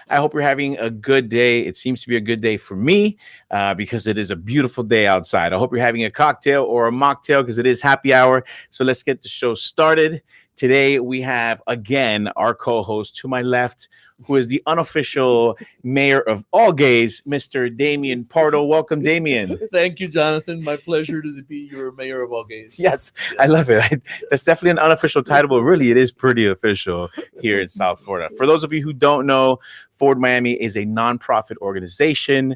I hope you're having a good day. It seems to be a good day for me because it is a beautiful day outside. I hope you're having a cocktail or a mocktail because it is happy hour. So let's get the show started. Today, we have, again, our co-host to my left, who is the unofficial mayor of all gays, Mr. Damian Pardo. Welcome, Damian. Thank you, Jonathan. My pleasure to be your mayor of all gays. Yes, I love it. That's definitely an unofficial title, but really it is pretty official here in South Florida. For those of you who don't know, Forward Miami is a nonprofit organization.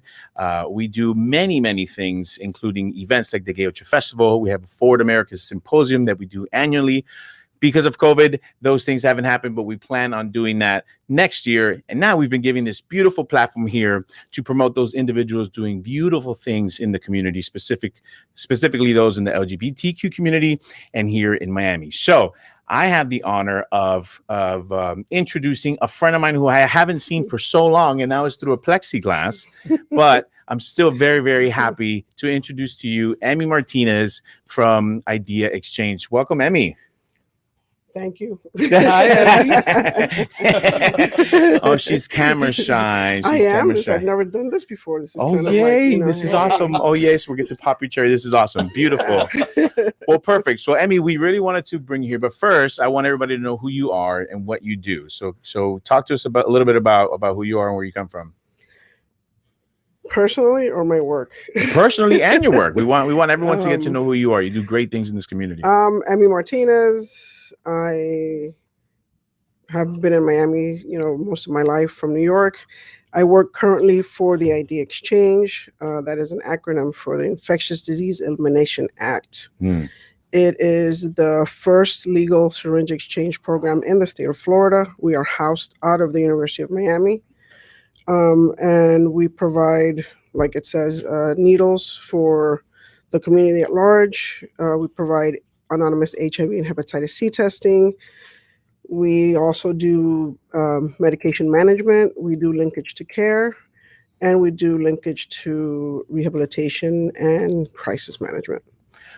We do many, many things, including events like the Gay Ocho Festival. We have a Forward America's Symposium that we do annually. Because of COVID, those things haven't happened, but we plan on doing that next year. And now we've been giving this beautiful platform here to promote those individuals doing beautiful things in the community, specifically those in the LGBTQ community and here in Miami. So I have the honor of introducing a friend of mine who I haven't seen for so long, and now it's through a plexiglass. But I'm still very, very happy to introduce to you Emy Martinez from Idea Exchange. Welcome, Emy. Thank you. Oh, she's camera shy. I am. I've never done this before. This is kind of yay! Like, this is awesome. Oh, yes, we're going to pop your cherry. This is awesome. Beautiful. Well, perfect. So, Emy, we really wanted to bring you here, but first, I want everybody to know who you are and what you do. So talk to us a little bit about who you are and where you come from. Personally, or my work? Personally and your work. We want everyone to get to know who you are. You do great things in this community. Emy Martinez. I have been in Miami, most of my life from New York. I work currently for the Idea Exchange. That is an acronym for the Infectious Disease Elimination Act. It is the first legal syringe exchange program in the state of Florida. We are housed out of the University of Miami. And we provide, like it says, needles for the community at large. We provide anonymous HIV and hepatitis C testing. We also do medication management. We do linkage to care, and we do linkage to rehabilitation and crisis management.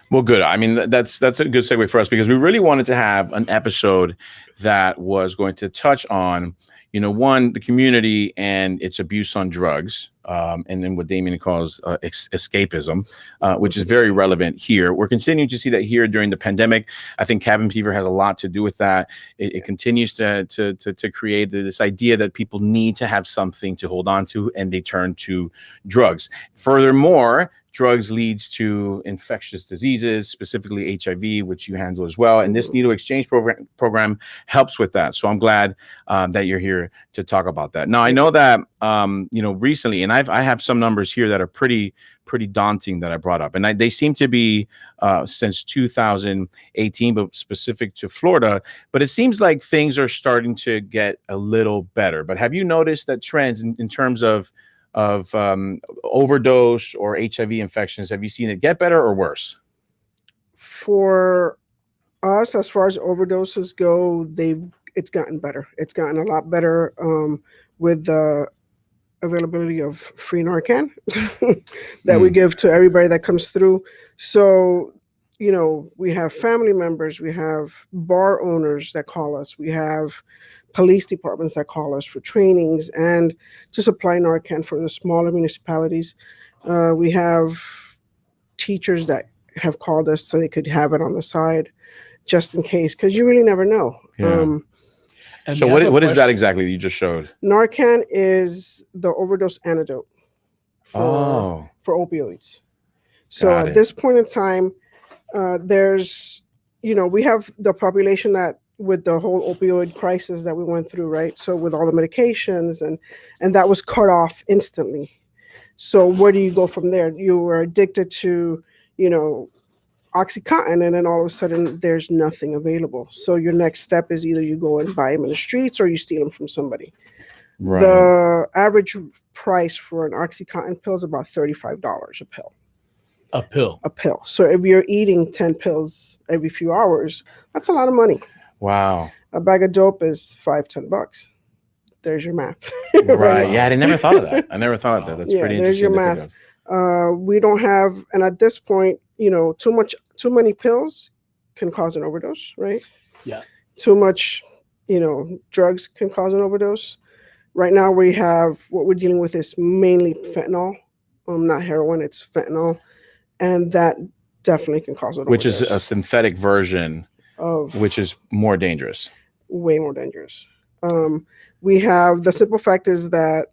Well, good. I mean, that's a good segue for us because we really wanted to have an episode that was going to touch on, one, the community and its abuse on drugs, and then what Damian calls escapism, which is very relevant here. We're continuing to see that here during the pandemic. I think cabin fever has a lot to do with that. It continues to create this idea that people need to have something to hold on to, and they turn to drugs. Furthermore, drugs leads to infectious diseases, specifically HIV, which you handle as well. And this needle exchange program helps with that. So I'm glad that you're here to talk about that. Now, I know that, recently, and I have some numbers here that are pretty daunting that I brought up. And they seem to be since 2018, but specific to Florida. But it seems like things are starting to get a little better. But have you noticed that trends in terms of overdose or HIV infections? Have you seen it get better or worse? For us, as far as overdoses go, it's gotten better. It's gotten a lot better with the availability of free Narcan that we give to everybody that comes through. So, we have family members, we have bar owners that call us, we have police departments that call us for trainings and to supply Narcan for the smaller municipalities. We have teachers that have called us so they could have it on the side just in case, because you really never know. Yeah. So what is that exactly that you just showed? Narcan is the overdose antidote for opioids. So at this point in time, there's, we have the population that with the whole opioid crisis that we went through, right? So with all the medications and that was cut off instantly. So where do you go from there? You were addicted to, OxyContin, and then all of a sudden there's nothing available. So your next step is either you go and buy them in the streets or you steal them from somebody. Right. The average price for an OxyContin pill is about $35 a pill. A pill. So if you're eating 10 pills every few hours, that's a lot of money. Wow. A bag of dope is $5-10. There's your math. Right. Yeah, I never thought of that. That's pretty interesting. There's your math. We don't have, and at this point, too many pills can cause an overdose, right? Yeah. Too much, drugs can cause an overdose. Right now, we have what we're dealing with is mainly fentanyl, not heroin. It's fentanyl, and that definitely can cause an Which is a overdose synthetic version, of which is more dangerous. way more dangerous. We have the simple fact is that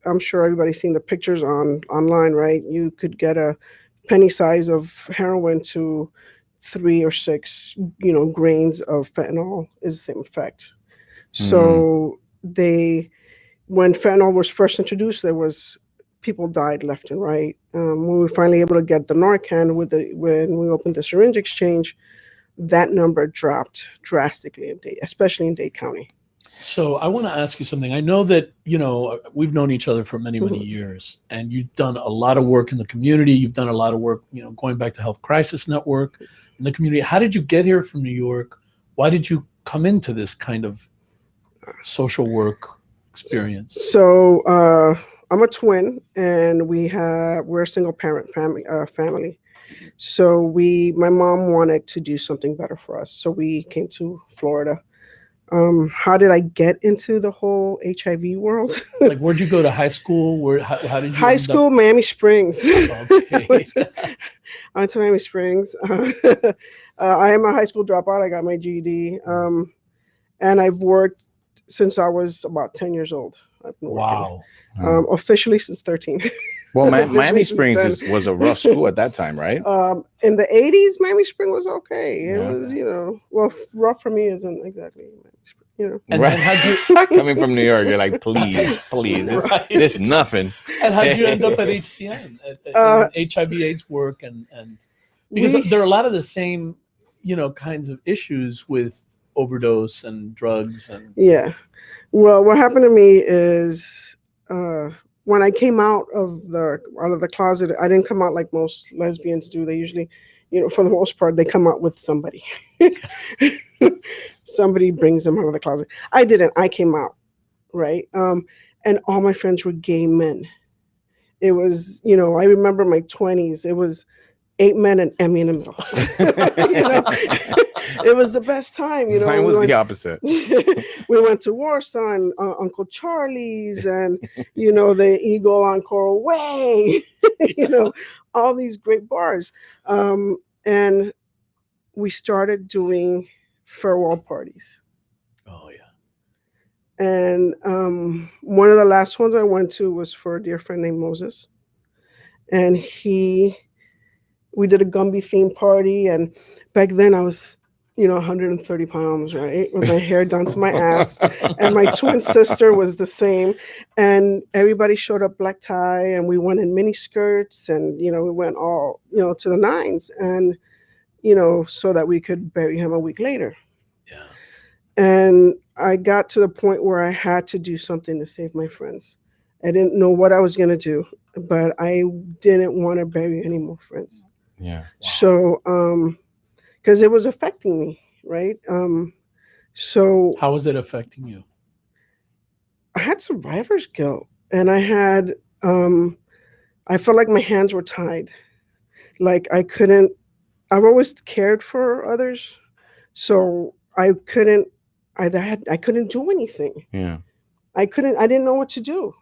I'm sure everybody's seen the pictures online, right? You could get a penny size of heroin to 3 or 6, grains of fentanyl is the same effect. So when fentanyl was first introduced, there was people died left and right. When we were finally able to get the Narcan when we opened the syringe exchange, that number dropped drastically especially in Dade County. So I want to ask you something. I know that, we've known each other for many, many Mhm. years, and you've done a lot of work in the community. You've done a lot of work, going back to Health Crisis Network in the community. How did you get here from New York? Why did you come into this kind of social work experience? So I'm a twin, and we're a single parent family. So my mom wanted to do something better for us, so we came to Florida. How did I get into the whole HIV world? Like, where'd you go to high school? How did you High end school, Miami Springs. Okay. I went to Miami Springs. I am a high school dropout. I got my GED, and I've worked since I was about 10 years old. I've been working. Wow. Officially since 13. Well, Officially Miami since Springs 10. was a rough school at that time, right? In the 80s, Miami Spring was okay. It Yeah. was, well, rough for me isn't exactly Miami Spring, And Right. how'd you Coming from New York, you're like, please, this Right. this nothing. and how'd you end up at HCN in HIV/AIDS work and because We- there are a lot of the same kinds of issues with overdose and drugs and Yeah. Well, what happened to me is when I came out of the closet, I didn't come out like most lesbians do. They usually, for the most part, they come out with somebody. Somebody brings them out of the closet. I didn't. I came out, right? And all my friends were gay men. It was, I remember my 20s. It was 8 men and Emy in the middle. It was the best time. Mine was the opposite. We went to Warsaw and Uncle Charlie's and the Eagle on Coral Way, all these great bars, and we started doing farewell parties. oh yeah And one of the last ones I went to was for a dear friend named Moses, and we did a Gumby theme party, and back then I was 130 pounds, right, with my hair down to my ass, and my twin sister was the same, and everybody showed up black tie, and we went in mini skirts, and we went all to the nines, and so that we could bury him a week later. yeah And I got to the point where I had to do something to save my friends. I didn't know what I was going to do, but I didn't want to bury any more friends. Yeah. Wow. So, because it was affecting me, right? So how was it affecting you? I had survivor's guilt, and I felt like my hands were tied. Like I've always cared for others, so I couldn't do anything. Yeah. I didn't know what to do.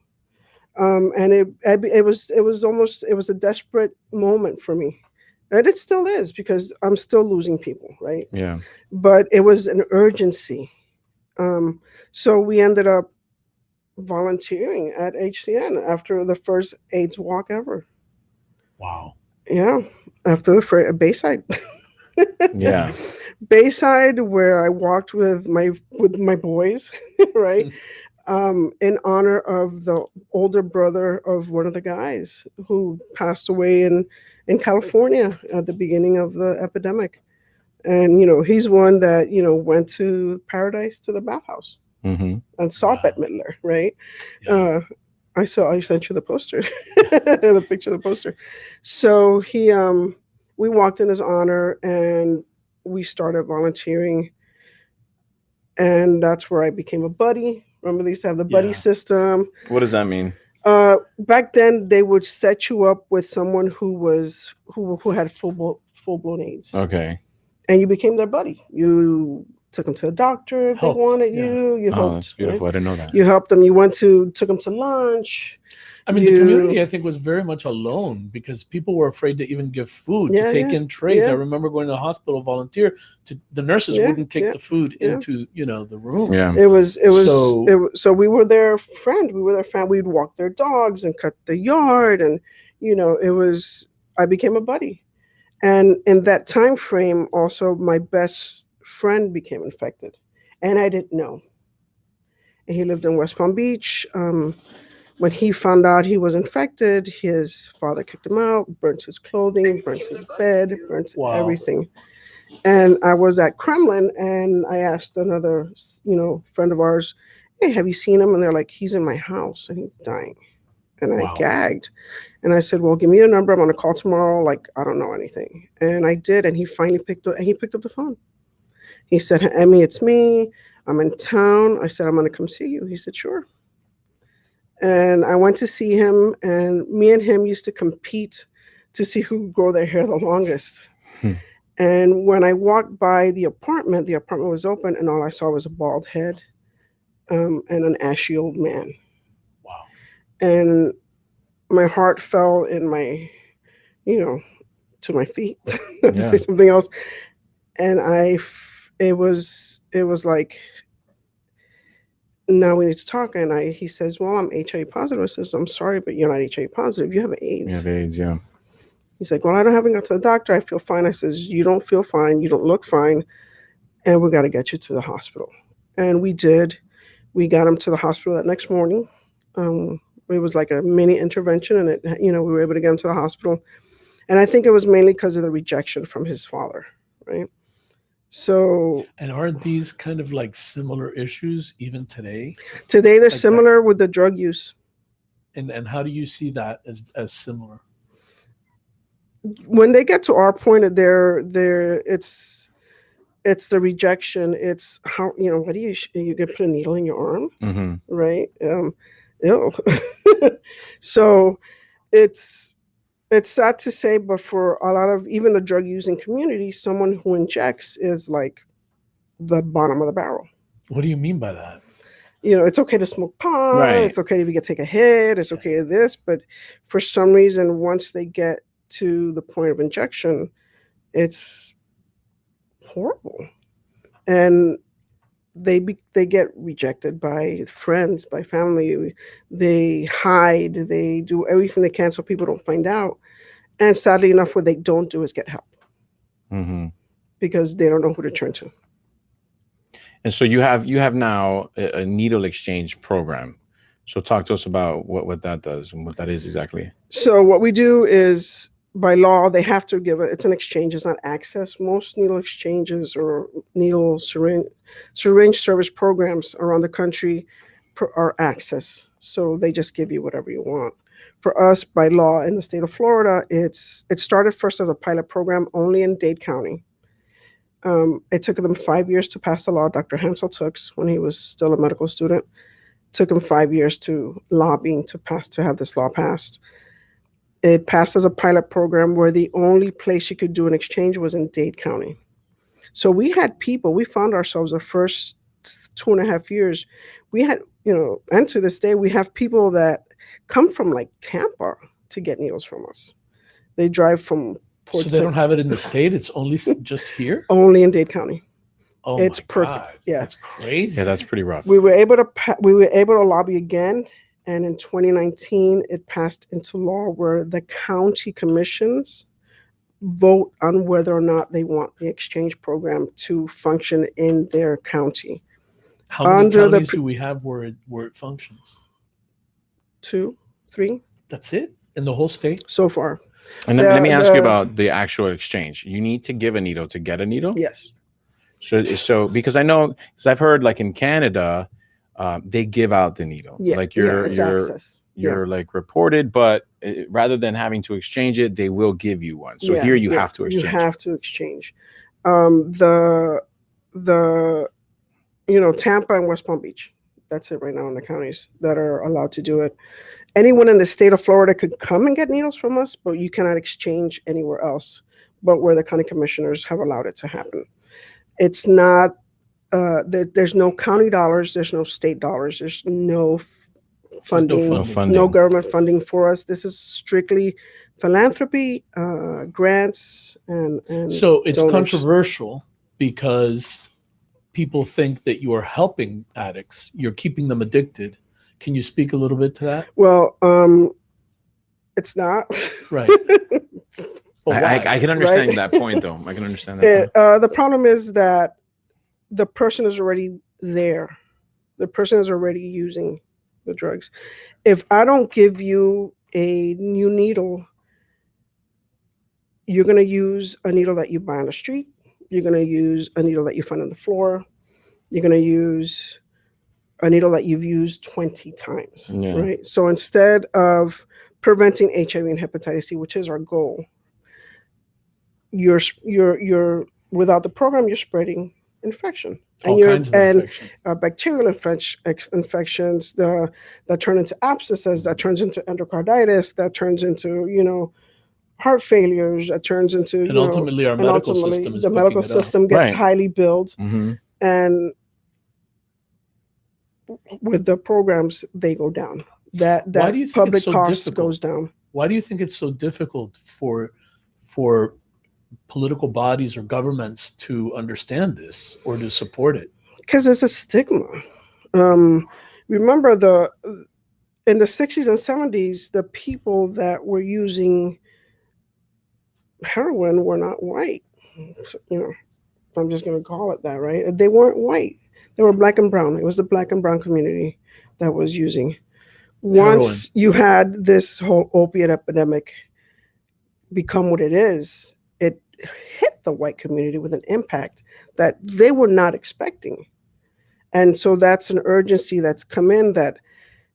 And it was a desperate moment for me. And it still is, because I'm still losing people, right? Yeah. But it was an urgency. So we ended up volunteering at HCN after the first AIDS walk ever. Wow. Yeah, after the Bayside. Yeah. Bayside, where I walked with my boys, right? In honor of the older brother of one of the guys who passed away in California at the beginning of the epidemic. And, he's one that, went to paradise, to the bathhouse, Mm-hmm. and saw Wow. Bette Midler, right? Yeah. I sent you the poster, the picture of the poster. So we walked in his honor, and we started volunteering. And that's where I became a buddy. Remember, they used to have the buddy Yeah. system. What does that mean? Back then, they would set you up with someone who had full blown AIDS, Okay. and you became their buddy. You took them to the doctor if Helped, they wanted yeah. you. You Oh, helped. that's beautiful. Right? I didn't know that. You helped them. You took them to lunch. I mean, the community, I think, was very much alone because people were afraid to even give food, to take in trays. I remember going to the hospital, volunteer. The nurses wouldn't take the food into, the room. Yeah. It was so we were their friend. We were their friend. We'd walk their dogs and cut the yard, and I became a buddy. And in that time frame, also my best friend became infected, and I didn't know. And he lived in West Palm Beach. When he found out he was infected, his father kicked him out, burnt his clothing, burnt his bed, burnt everything. And I was at Kremlin, and I asked another, friend of ours, "Hey, have you seen him?" And they're like, "He's in my house and he's dying." And I gagged. And I said, "Well, give me your number. I'm going to call tomorrow. Like, I don't know anything." And I did. And he finally picked up the phone. He said, "Emy, it's me. I'm in town." I said, "I'm going to come see you." He said, "Sure." And I went to see him, and me and him used to compete to see who could grow their hair the longest. And when I walked by the apartment was open, and all I saw was a bald head and an ashy old man. Wow. And my heart fell in my, to my feet, to say something else. And it was like, now we need to talk. And he says, "Well, I'm HIV positive." I says, "I'm sorry, but you're not HIV positive. You have AIDS." You have AIDS, yeah. He's like, "Well, I haven't got to the doctor. I feel fine." I says, "You don't feel fine. You don't look fine. And we got to get you to the hospital." And we did. We got him to the hospital that next morning. It was like a mini intervention, and we were able to get him to the hospital. And I think it was mainly because of the rejection from his father, right? So, and aren't these kind of like similar issues even today? Today they're like similar with the drug use. And how do you see that as similar? When they get to our point, it's the rejection. It's how, what do you get, put a needle in your arm, right? Ew. So it's sad to say, but for a lot of even the drug using community, someone who injects is like the bottom of the barrel. What do you mean by that? It's okay to smoke pot. Right. It's okay if you take a hit. It's okay to this. But for some reason, once they get to the point of injection, it's horrible. And they get rejected by friends, by family. They hide. They do everything they can so people don't find out. And sadly enough, what they don't do is get help because they don't know who to turn to. And so you have now a needle exchange program. So talk to us about what that does and what that is exactly. So what we do is, by law, they have to give it's an exchange. It's not access. Most needle exchanges or needle syringe service programs around the country are access. So they just give you whatever you want. For us, by law in the state of Florida, it started first as a pilot program only in Dade County. It took them 5 years to pass the law. Dr. Hansel Tooks, when he was still a medical student, took him 5 years to lobbying to have this law passed. It passed as a pilot program where the only place you could do an exchange was in Dade County. So we had people, we found ourselves the first 2.5 years, we had, and to this day, we have people that come from like Tampa to get needles from us. They drive from Port. So they don't have it in the state? It's only just here? Only in Dade County. Oh, it's my God. Yeah. That's crazy. Yeah, that's pretty rough. We were able to lobby again. And in 2019, it passed into law where the county commissions vote on whether or not they want the exchange program to function in their county. How many counties do we have where it functions? 2, 3. That's it? In the whole state? So far. And let me ask you about the actual exchange. You need to give a needle to get a needle? Yes. So because I know, because I've heard like in Canada, they give out the needle. Yeah, like you're like reported, but rather than having to exchange it, they will give you one. So here you have to exchange. You have to exchange. Tampa and West Palm Beach. That's it right now in the counties that are allowed to do it. Anyone in the state of Florida could come and get needles from us, but you cannot exchange anywhere else but where the county commissioners have allowed it to happen. It's not there's no county dollars, there's no state dollars, there's no funding, No funding. no government funding for us. This is strictly philanthropy, grants, and So it's donors. controversial because people think that you are helping addicts, you're keeping them addicted. Can you speak a little bit to that? Well, it's not. Right. Well, I can understand Right? that point, though. I can understand that. The problem is that the person is already there. The person is already using the drugs. If I don't give you a new needle, you're going to use a needle that you buy on the street. You're going to use a needle that you find on the floor. You're going to use a needle that you've used 20 times, Yeah. right? So instead of preventing HIV and hepatitis C, which is our goal, you're without the program, you're spreading infection. All kinds of infection. Bacterial infections that turn into abscesses, that turns into endocarditis, that turns into, heart failures, that turns into, And ultimately our medical system is the picking medical it up. system gets Right. highly billed. Mm-hmm. And with the programs, they go down. That Why do you think public it's so cost difficult? goes down. Why do you think it's so difficult for political bodies or governments to understand this or to support it? Because it's a stigma. Remember in the 60s and 70s, the people that were using heroin were not white. So, I'm just going to call it that, right? They weren't white. They were black and brown. It was the black and brown community that was using. Once you had this whole opiate epidemic become what it is, it hit the white community with an impact that they were not expecting. And so that's an urgency that's come in that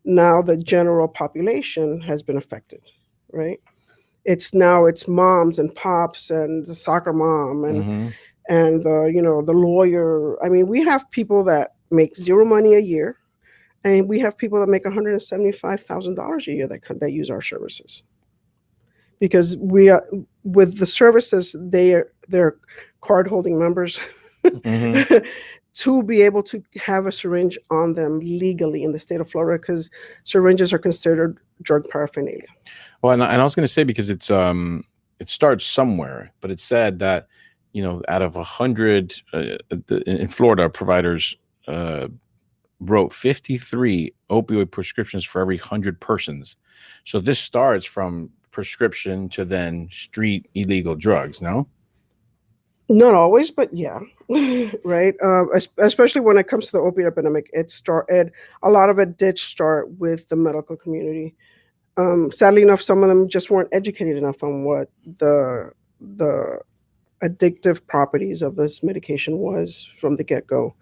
now the general population has been affected, right? It's moms and pops and the soccer mom and Mm-hmm. and the lawyer. I mean, we have people that make zero money a year, and we have people that make $175,000 a year that use our services. Because we are with the services, they're card holding members. Mm-hmm. To be able to have a syringe on them legally in the state of Florida, because syringes are considered drug paraphernalia. Well, and I was going to say, because it starts somewhere, but it said that, out of 100 in Florida, providers wrote 53 opioid prescriptions for every 100 persons. So this starts from prescription to then street illegal drugs, no? Not always, but yeah, right. Especially when it comes to the opiate epidemic, a lot of it did start with the medical community. Sadly enough, some of them just weren't educated enough on what the addictive properties of this medication was from the get-go.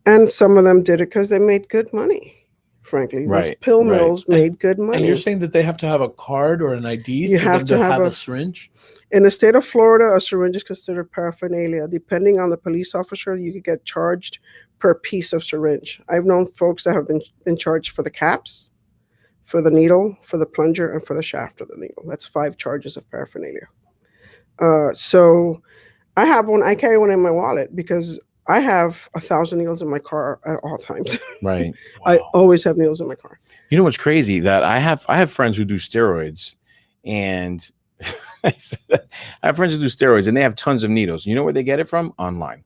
And some of them did it because they made good money. Frankly, those Right, pill right. mills made good money. And you're saying that they have to have a card or an ID You for have them to to have have a- a syringe? In the state of Florida, a syringe is considered paraphernalia. Depending on the police officer, you could get charged per piece of syringe. I've known folks that have been charged for the caps, for the needle, for the plunger, and for the shaft of the needle. That's 5 charges of paraphernalia. So I have one. I carry one in my wallet because I have 1,000 needles in my car at all times. Right. I Wow. always have needles in my car. You know what's crazy? That I have friends who do steroids, and I have friends who do steroids, and they have tons of needles. You know where they get it from? Online.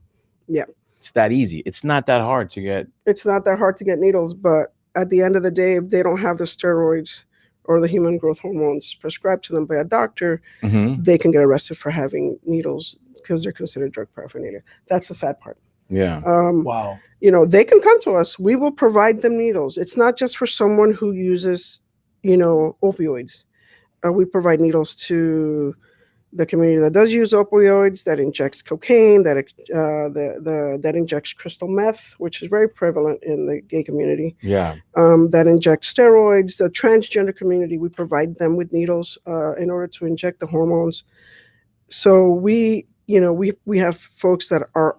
Yeah. It's that easy. It's not that hard to get. It's not that hard to get needles, but at the end of the day, if they don't have the steroids or the human growth hormones prescribed to them by a doctor, Mm-hmm. they can get arrested for having needles because they're considered drug paraphernalia. That's the sad part. Yeah. Wow. They can come to us. We will provide them needles. It's not just for someone who uses, opioids. We provide needles to the community that does use opioids, that injects cocaine, that injects crystal meth, which is very prevalent in the gay community. Yeah. That injects steroids. The transgender community, we provide them with needles in order to inject the hormones. So we have folks that are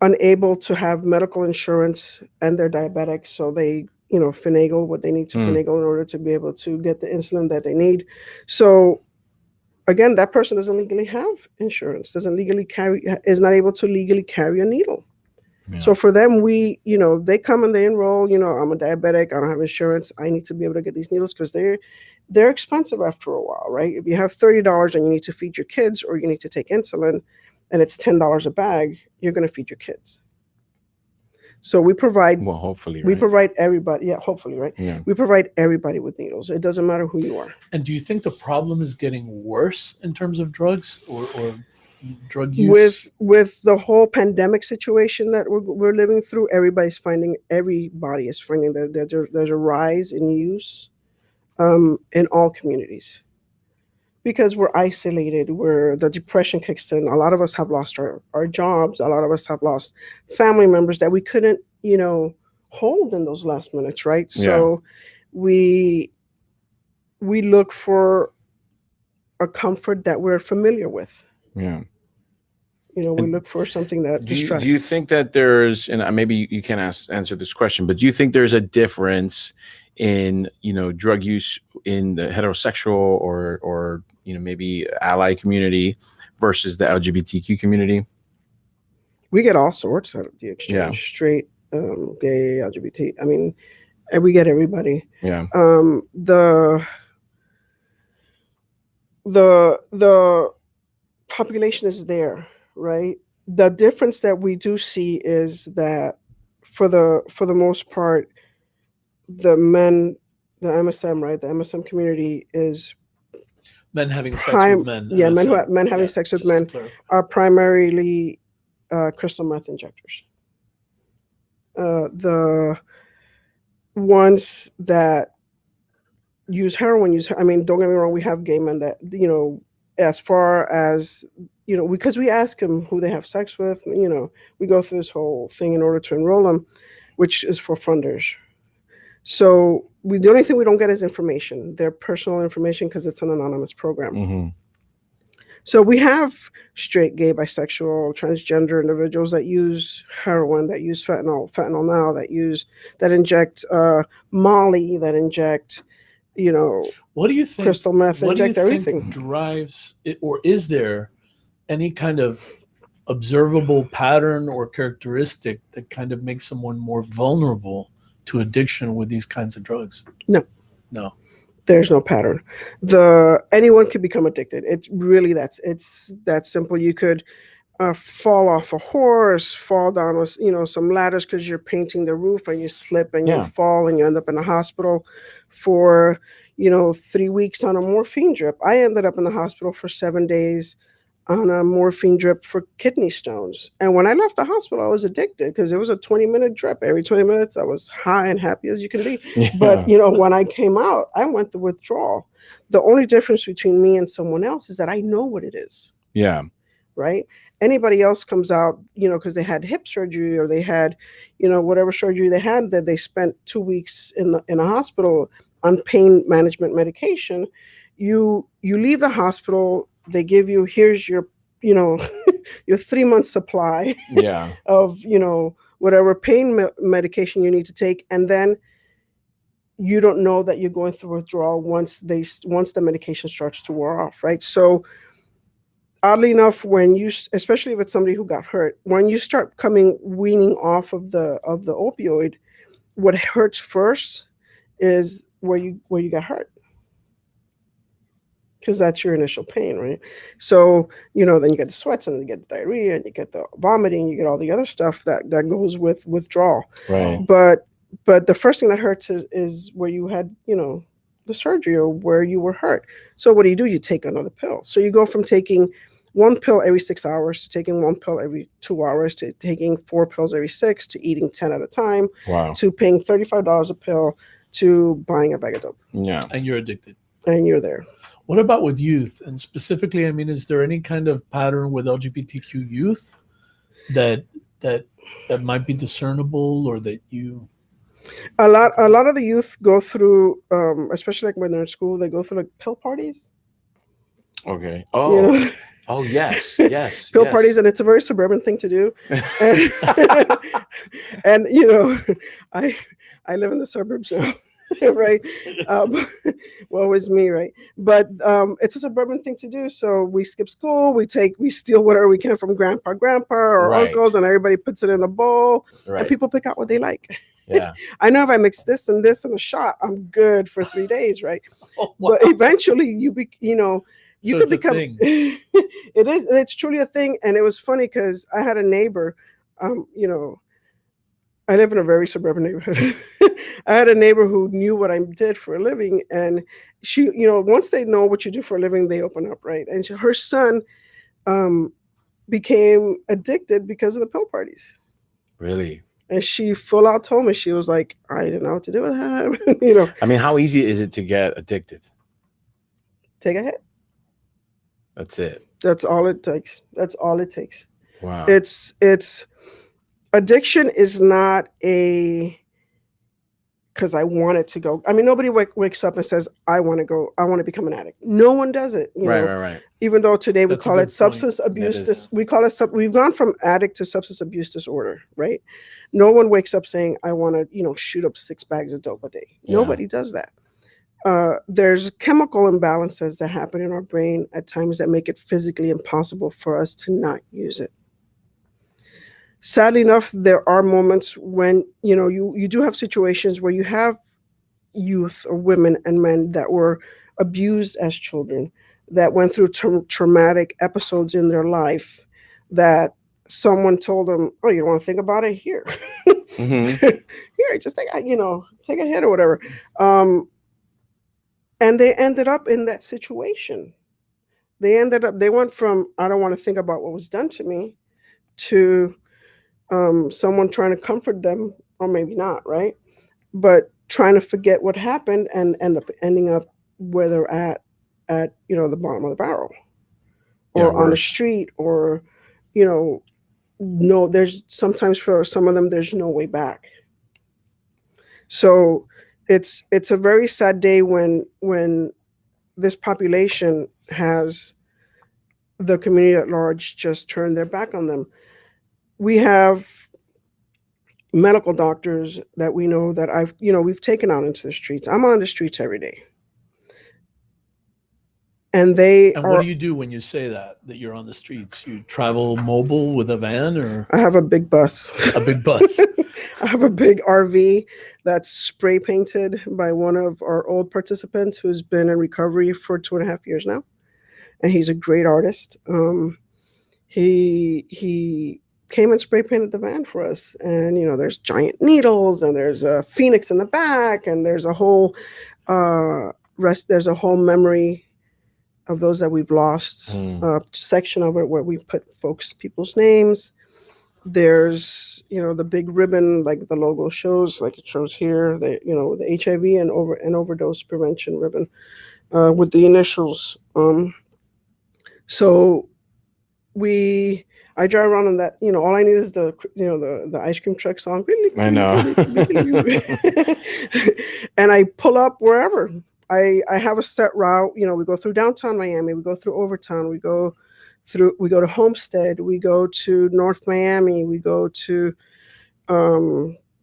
unable to have medical insurance and they're diabetic, so they finagle what they need to finagle in order to be able to get the insulin that they need. So again, that person doesn't legally have insurance, is not able to legally carry a needle. Yeah. So for them, they come and they enroll, I'm a diabetic, I don't have insurance, I need to be able to get these needles because they're expensive after a while, right? If you have $30 and you need to feed your kids or you need to take insulin and it's $10 a bag, you're going to feed your kids. So we provide, well, hopefully, we right? provide everybody, hopefully, right? Yeah. We provide everybody with needles. It doesn't matter who you are. And do you think the problem is getting worse in terms of drugs or drug use? With the whole pandemic situation that we're living through, everybody is finding that there's a rise in use in all communities because we're isolated, where the depression kicks in. A lot of us have lost our jobs. A lot of us have lost family members that we couldn't, hold in those last minutes, right? Yeah. So we look for a comfort that we're familiar with. Yeah. We look for something that distracts. Do you think that there's, and maybe you can answer this question, but do you think there's a difference in, drug use in the heterosexual or maybe ally community versus the LGBTQ community? We get all sorts out of the exchange, Yeah. straight, gay, LGBT. I mean, and we get everybody. Yeah. The population is there, right? The difference that we do see is that for the most part, the MSM, right? The MSM community is Men having sex with men. Yeah, men having sex with men are primarily crystal meth injectors. The ones that use heroin I mean, don't get me wrong, we have gay men that, as far as, because we ask them who they have sex with, we go through this whole thing in order to enroll them, which is for funders. So the only thing we don't get is information, their personal information, because it's an anonymous program. Mm-hmm. So we have straight, gay, bisexual, transgender individuals that use heroin, that use fentanyl now, that inject Molly, that inject, what do you think? Crystal meth, what inject do you everything. think drives it, or is there any kind of observable pattern or characteristic that kind of makes someone more vulnerable to addiction with these kinds of drugs? No. There's no pattern. Anyone could become addicted. It's really it's that simple. You could fall off a horse, fall down some ladders because you're painting the roof and you slip and you fall and you end up in the hospital for 3 weeks on a morphine drip. I ended up in the hospital for 7 days on a morphine drip for kidney stones. And when I left the hospital, I was addicted because it was a 20-minute drip. Every 20 minutes, I was high and happy as you can be. Yeah. But, when I came out, I went through withdrawal. The only difference between me and someone else is that I know what it is. Yeah. Right? Anybody else comes out, because they had hip surgery or they had, whatever surgery they had, that they spent 2 weeks in a hospital on pain management medication. You leave the hospital, they give you, here's your, your 3-month supply of, whatever pain medication you need to take. And then you don't know that you're going through withdrawal once the medication starts to wear off, right? So oddly enough, especially if it's somebody who got hurt, when you start weaning off of the opioid, what hurts first is where you got hurt. Because that's your initial pain, right? So, then you get the sweats and then you get the diarrhea and you get the vomiting, you get all the other stuff that goes with withdrawal. Right. But the first thing that hurts is where you had, the surgery or where you were hurt. So what do? You take another pill. So you go from taking 1 pill every 6 hours to taking 1 pill every 2 hours to taking 4 pills every 6 to eating 10 at a time. Wow. To paying $35 a pill to buying a bag of dope. Yeah. And you're addicted. And you're there. What about with youth? And specifically, I mean, is there any kind of pattern with LGBTQ youth that might be discernible, or that you? A lot of the youth go through, especially like when they're in school, they go through like pill parties. Okay. Oh. Oh yes. Pill parties, and it's a very suburban thing to do. And I live in the suburbs now. right? Um, well, it's me, right? But it's a suburban thing to do. So we skip school, we steal whatever we can from grandpa, or Right. uncles, and everybody puts it in a bowl, and Right. people pick out what they like. Yeah. I know if I mix this and this in a shot, I'm good for 3 days, right? Oh, wow. But eventually, you So could it's a become. thing. It is, and it's truly a thing. And it was funny because I had a neighbor. I live in a very suburban neighborhood. I had a neighbor who knew what I did for a living, and she, once they know what you do for a living, they open up, right? And her son became addicted because of the pill parties. Really? And she full out told me, she was like, I didn't know what to do with him. I mean, how easy is it to get addicted? Take a hit. That's it. That's all it takes. That's all it takes. Wow. It's addiction is not because I want it to go. I mean, nobody wakes up and says, I want to become an addict. No one does it. Right. Even though today we That's a call good it substance point. abuse. We've gone from addict to substance abuse disorder, right? No one wakes up saying, I want to, shoot up 6 bags of dope a day. Yeah. Nobody does that. There's chemical imbalances that happen in our brain at times that make it physically impossible for us to not use it. Sadly enough, there are moments when, you do have situations where you have youth or women and men that were abused as children, that went through traumatic episodes in their life, that someone told them, oh, you don't want to think about it? Here. Mm-hmm. Here, just take a hit or whatever. And they ended up in that situation. They went from, I don't want to think about what was done to me, to someone trying to comfort them, or maybe not, right? But trying to forget what happened and ending up where they're at the bottom of the barrel, or on the street, or, no, there's sometimes for some of them, there's no way back. So it's a very sad day when this population has the community at large just turned their back on them. We have medical doctors that we know that we've taken out into the streets. I'm on the streets every day. And what do you do when you say that you're on the streets? You travel mobile with a van, or? I have a big bus. A big bus. I have a big RV that's spray painted by one of our old participants who's been in recovery for 2.5 years now. And he's a great artist. He came and spray painted the van for us. And, there's giant needles, and there's a phoenix in the back, and there's a whole there's a whole memory of those that we've lost, section of it where we put people's names. There's, the big ribbon, like the logo shows, like it shows here, the HIV and overdose prevention ribbon with the initials. So I drive around in that, all I need is the ice cream truck song. I know. And I pull up wherever. I have a set route. We go through downtown Miami, we go through Overtown, we go to Homestead, we go to North Miami, we go to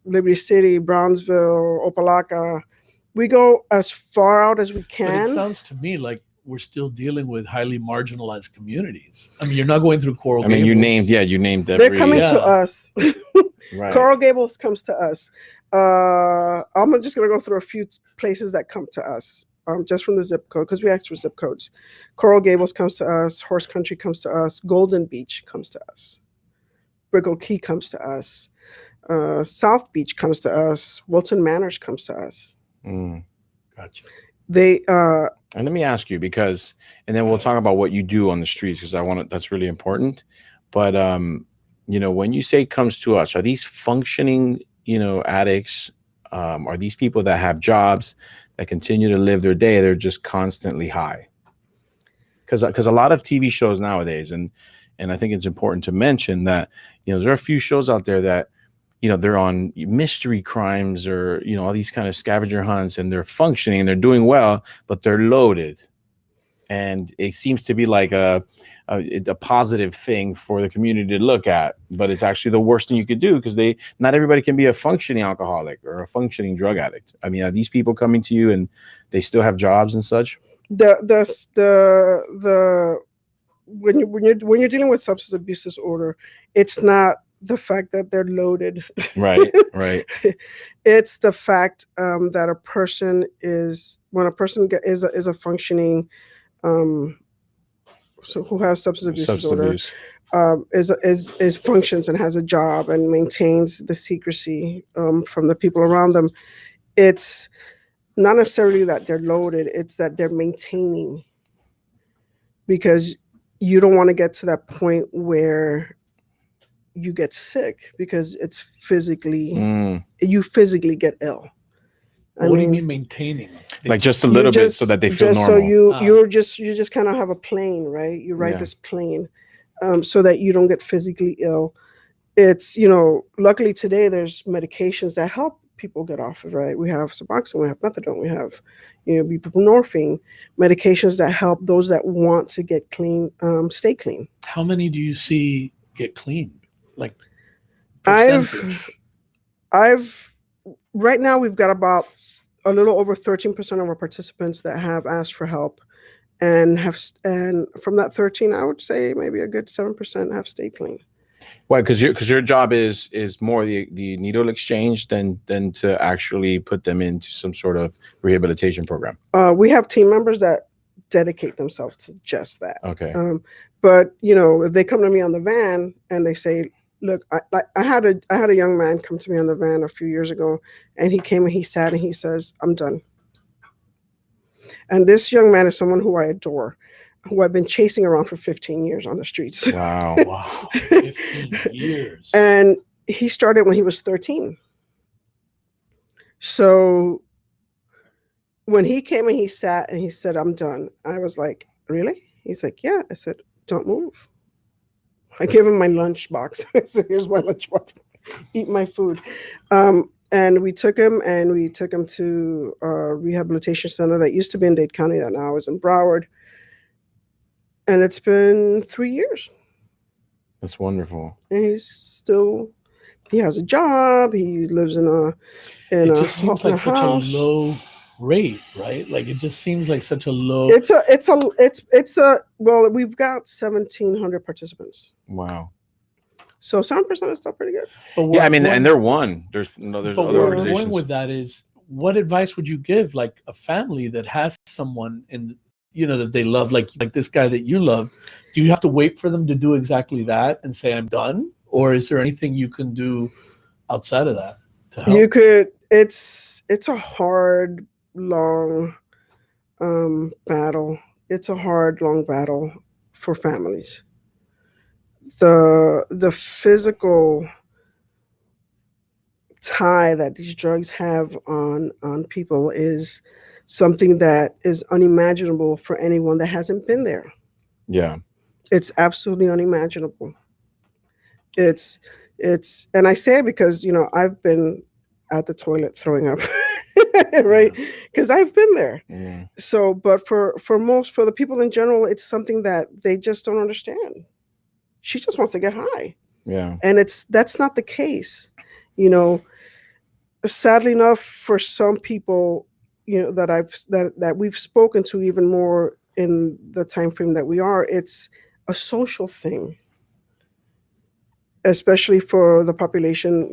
Liberty City, Brownsville, Opelika. We go as far out as we can. But it sounds to me like we're still dealing with highly marginalized communities. I mean, you're not going through Coral Gables. You named every. They're coming to us. Right. Coral Gables comes to us. I'm just going to go through a few places that come to us, just from the zip code, because we asked for zip codes. Coral Gables comes to us. Horse Country comes to us. Golden Beach comes to us. Brickell Key comes to us. South Beach comes to us. Wilton Manors comes to us. Gotcha. And let me ask you, and then we'll talk about what you do on the streets, because that's really important. But when you say comes to us, are these functioning addicts? Are these people that have jobs that continue to live their day? They're just constantly high. Because a lot of TV shows nowadays, and I think it's important to mention that there are a few shows out there that they're on mystery crimes, or all these kind of scavenger hunts, and they're functioning and they're doing well, but they're loaded. and it seems to be like a positive thing for the community to look at, but it's actually the worst thing you could do, because not everybody can be a functioning alcoholic or a functioning drug addict. I mean, are these people coming to you and they still have jobs and such? When you're dealing with substance abuse disorder, it's not the fact that they're loaded. Right. It's the fact that a person is a functioning so who has substance abuse disorder is functions and has a job and maintains the secrecy from the people around them. It's not necessarily that they're loaded, it's that they're maintaining, because you don't want to get to that point where you get sick, because it's you physically get ill. What do you mean maintaining? Like just a little bit so that they feel normal. So you just kind of have a plane, right? You ride this plane so that you don't get physically ill. It's, luckily today there's medications that help people get off of, right? We have Suboxone, we have methadone, we have, buprenorphine, medications that help those that want to get clean, stay clean. How many do you see get clean? Like percentage? Right now we've got about a little over 13% of our participants that have asked for help, and from that 13, I would say maybe a good 7% have stayed clean. Why? Because your job is more the needle exchange than to actually put them into some sort of rehabilitation program. We have team members that dedicate themselves to just that. Okay. But if they come to me on the van and they say, look, I had a young man come to me on the van a few years ago, and he came and he sat and he says, I'm done. And this young man is someone who I adore, who I've been chasing around for 15 years on the streets. Wow. 15 years. And he started when he was 13. So when he came and he sat and he said, I'm done, I was like, really? He's like, yeah. I said, don't move. I gave him my lunch box. I said, here's my lunch box. Eat my food. And we took him to a rehabilitation center that used to be in Dade County that now is in Broward. And it's been 3 years. That's wonderful. And he has a job. He lives It just seems like such a low rate, right? Like it just seems like such a low. Well, we've got 1,700 participants. Wow. So 7% is still pretty good. Yeah, I mean, and they're one. There's other organizations. Going with that is, what advice would you give, like a family that has someone that they love, like this guy that you love? Do you have to wait for them to do exactly that and say, I'm done? Or is there anything you can do outside of that to help? You could. It's a hard, long battle. It's a hard, long battle for families. The physical tie that these drugs have on people is something that is unimaginable for anyone that hasn't been there. Yeah. It's absolutely unimaginable. It's and I say it because, I've been at the toilet throwing up, right? Because I've been there. Yeah. So, but for the people in general, it's something that they just don't understand. She just wants to get high. Yeah. And that's not the case. Sadly enough, for some people, that we've spoken to even more in the time frame that we are, it's a social thing. Especially for the population,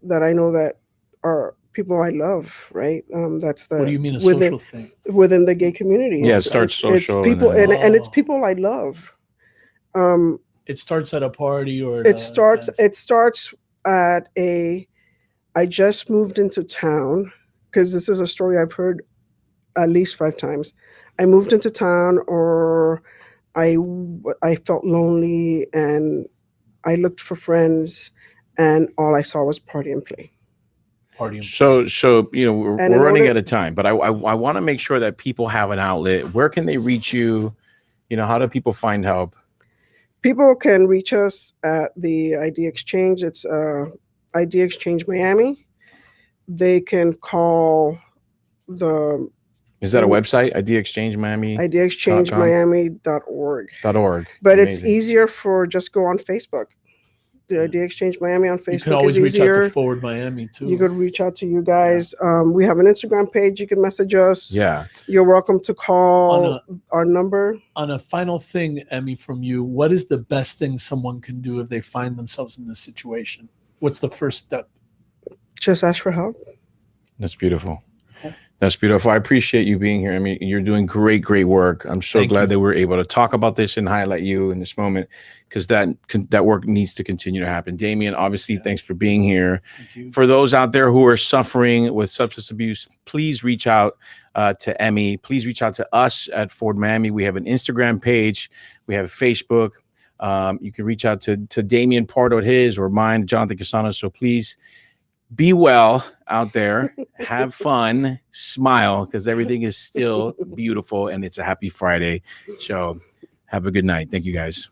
that I know that are people I love, right? What do you mean social thing? Within the gay community. Yeah, it starts social. It's people, and it's people I love. It starts at a party or it starts at I just moved into town, because this is a story I've heard at least 5 times. I moved into town, or I felt lonely and I looked for friends, and all I saw was party and play. So we're running out of time, but I want to make sure that people have an outlet. Where can they reach you? How do people find help? People can reach us at the ID Exchange. It's ID Exchange Miami. They can call the Is that a website? Idea Exchange Miami? IdeaExchangeMiami.org. .org. But Amazing. it's easier for just go on Facebook. The Idea Exchange Miami on Facebook You can always is reach out easier. to Forward Miami too. You could reach out to you guys. We have an Instagram page. You can message us. Yeah. You're welcome to call our number. On a final thing, Emy, from you, what is the best thing someone can do if they find themselves in this situation? What's the first step? Just ask for help. That's beautiful. That's beautiful. I appreciate you being here. I mean, you're doing great work. I'm so glad that we're able to talk about this and highlight you in this moment, because that work needs to continue to happen. Damian, obviously, thanks for being here. For those out there who are suffering with substance abuse, please reach out to Emy. Please reach out to us at Forward Miami. We have an Instagram page. We have Facebook. You can reach out to Damian Pardo at his or mine, Jonathan Casanas. So please be well out there, have fun, smile, because everything is still beautiful and it's a happy Friday. So have a good night. Thank you guys.